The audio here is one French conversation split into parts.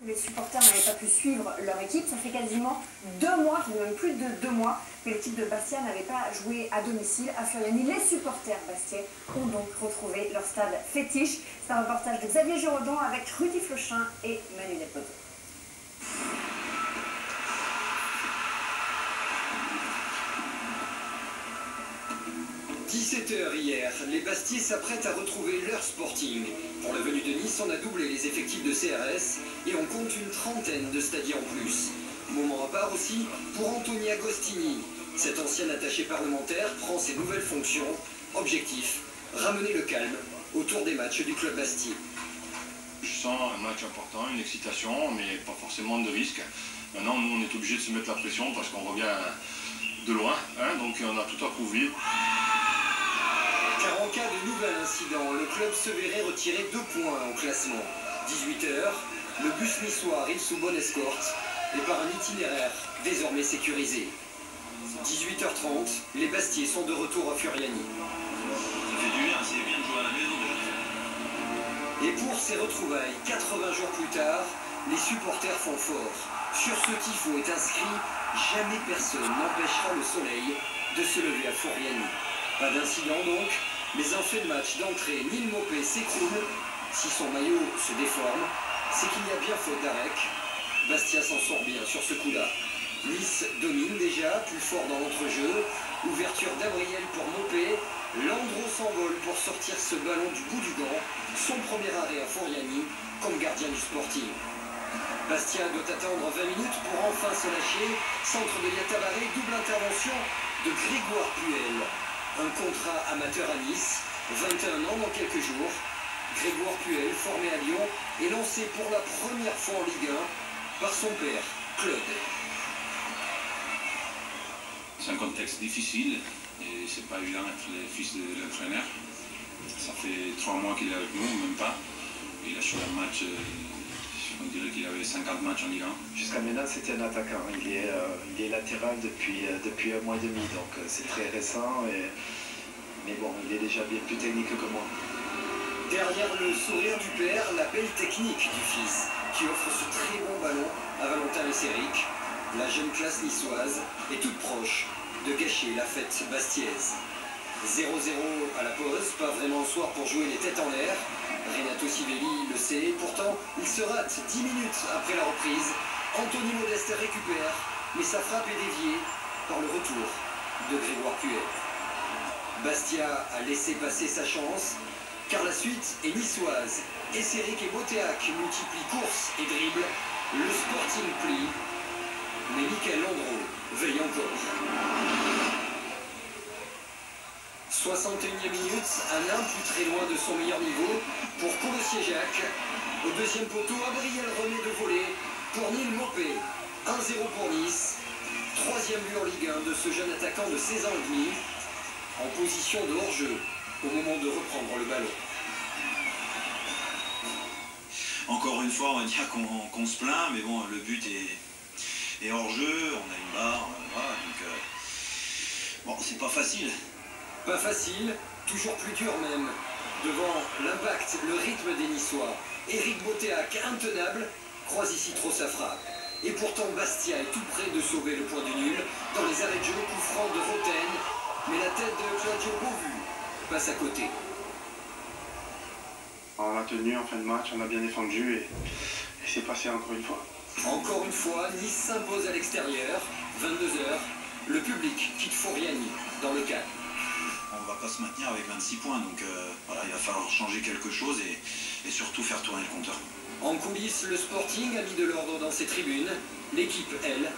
Les supporters n'avaient pas pu suivre leur équipe. Ça fait quasiment 2 mois, même plus de 2 mois, que l'équipe de Bastia n'avait pas joué à domicile à Furiani. Les supporters bastiais ont donc retrouvé leur stade fétiche. C'est un reportage de Xavier Giraudon avec Rudy Flochin et Manu Delpozo. 17h hier, les Bastiais s'apprêtent à retrouver leur Sporting. Pour la venue de Nice, on a doublé les effectifs de CRS et on compte une trentaine de stadiers en plus. Moment à part aussi pour Anthony Agostini. Cet ancien attaché parlementaire prend ses nouvelles fonctions. Objectif, ramener le calme autour des matchs du club Bastiais. Je sens un match important, une excitation, mais pas forcément de risque. Maintenant, nous, on est obligé de se mettre la pression parce qu'on revient de loin, hein, donc on a tout à prouver. Car en cas de nouvel incident, le club se verrait retirer 2 points au classement. 18h, le bus niçois arrive sous bonne escorte et par un itinéraire désormais sécurisé. 18h30, les Bastiais sont de retour à Furiani. Ça fait du bien, c'est bien de jouer à la maison déjà. Et pour ces retrouvailles, 80 jours plus tard, les supporters font fort. Sur ce tifo est inscrit « Jamais personne n'empêchera le soleil de se lever à Furiani ». Pas d'incident donc, mais en fait de match d'entrée, Neil Maupay s'écroule. Si son maillot se déforme, c'est qu'il y a bien faute d'Arec. Bastia s'en sort bien sur ce coup-là. Nice domine déjà, plus fort dans l'entrejeu. Ouverture d'Abriel pour Maupay. Landreau s'envole pour sortir ce ballon du bout du gant. Son premier arrêt à Furiani comme gardien du Sporting. Bastia doit attendre 20 minutes pour enfin se lâcher. Centre de Yatabaré, double intervention de Grégoire Puel. Un contrat amateur à Nice, 21 ans dans quelques jours. Grégoire Puel, formé à Lyon, est lancé pour la première fois en Ligue 1 par son père, Claude. C'est un contexte difficile et c'est pas évident d'être le fils de l'entraîneur. Ça fait 3 mois qu'il est avec nous, même pas. Il a joué un match, on dirait qu'il avait 50 matchs en Ligue 1. Jusqu'à maintenant, c'était un attaquant. Il est latéral depuis 1 mois et demi, donc c'est très récent. Mais bon, il est déjà bien plus technique que moi. Derrière le sourire du père, la belle technique du fils, qui offre ce très bon ballon à Valentin Esseric. La jeune classe niçoise est toute proche de gâcher la fête bastiaise. 0-0 à la pause, pas vraiment le soir pour jouer les têtes en l'air. Renato Sivelli le sait, pourtant il se rate 10 minutes après la reprise. Anthony Modeste récupère, mais sa frappe est déviée par le retour de Grégoire Puel. Bastia a laissé passer sa chance, car la suite est niçoise. Esseric et Boteac multiplient courses et dribbles. Le Sporting plie, mais Michael Landreau veille encore. 61e minute, un plus très loin de son meilleur niveau pour Colossier-Jacques. Au deuxième poteau, Abriel remet de volée pour Neil Maupay. 1-0 pour Nice. 3e but en Ligue 1 de ce jeune attaquant de 16 ans et demi, en position de hors-jeu au moment de reprendre le ballon. Encore une fois, on va dire qu'on se plaint, mais bon, le but est hors jeu, on a une barre, voilà, donc bon, c'est pas facile. Pas facile, toujours plus dur même. Devant l'impact, le rythme des Niçois. Éric Boteac, intenable, croise ici trop sa frappe. Et pourtant, Bastia est tout près de sauver le point du nul dans les arrêts de jeu, coup franc de Roten. Mais la tête de Claudio Beauvu passe à côté. On a tenu en fin de match, on a bien défendu et c'est passé encore une fois. Encore une fois, Nice s'impose à l'extérieur. 22h, le public quitte Furiani dans le cadre. On va pas se maintenir avec 26 points, donc voilà, il va falloir changer quelque chose et surtout faire tourner le compteur. En coulisses, le Sporting a mis de l'ordre dans ses tribunes. L'équipe, elle,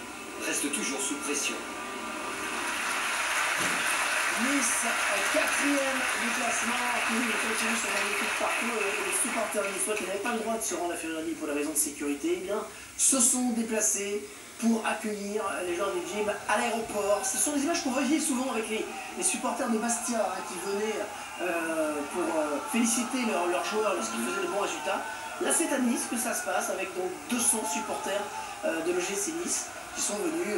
reste toujours sous pression. Nice, 4e du classement, il continue son magnifique parcours et les supporters niçois qui n'avaient pas le droit de se rendre à Furiani pour des raisons de sécurité, eh bien, se sont déplacés pour accueillir les joueurs du gym à l'aéroport. Ce sont des images qu'on voyait souvent avec les supporters de Bastia qui venaient pour féliciter leurs joueurs lorsqu'ils faisaient de bons résultats. Là, c'est à Nice que ça se passe avec donc 200 supporters de l'OGC Nice qui sont venus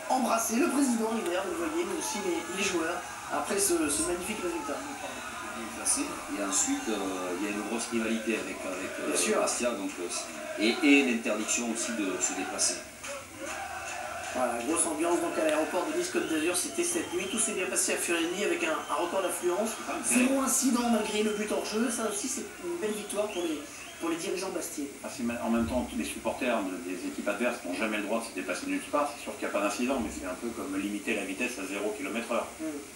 embrasser le président River, vous le voyez, mais aussi les joueurs après ce magnifique résultat. Et ensuite, il y a une grosse rivalité avec Bastia, donc et l'interdiction aussi de se déplacer. Voilà, grosse ambiance donc à l'aéroport de Nice-Côte d'Azur, c'était cette nuit, tout s'est bien passé à Furiani avec un record d'affluence, 0 incident malgré le but hors jeu, ça aussi c'est une belle victoire pour les dirigeants bastiais. En même temps, tous les supporters des équipes adverses n'ont jamais le droit de se déplacer nulle part, c'est sûr qu'il n'y a pas d'incident, mais c'est un peu comme limiter la vitesse à 0 km/h.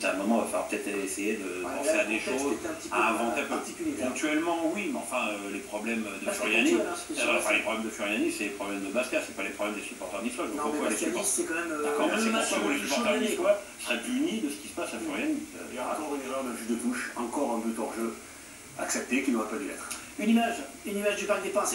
À un moment, il va falloir peut-être essayer de penser à des choses, à inventer un peu. Ponctuellement, oui, mais enfin, les problèmes de Furiani, les problèmes de Furiani, c'est les problèmes de Bastia, c'est pas les problèmes des supporters niçois. Non, mais Bastia-Nice, c'est quand même d'accord, mais c'est pour ça que les supporters l'année, niçois seraient punis de ce qui se passe à Furiani. Il y a encore une erreur de juge de touche, encore un but hors jeu, accepté qui n'aurait pas dû l'être. Une image du Parc des Princes.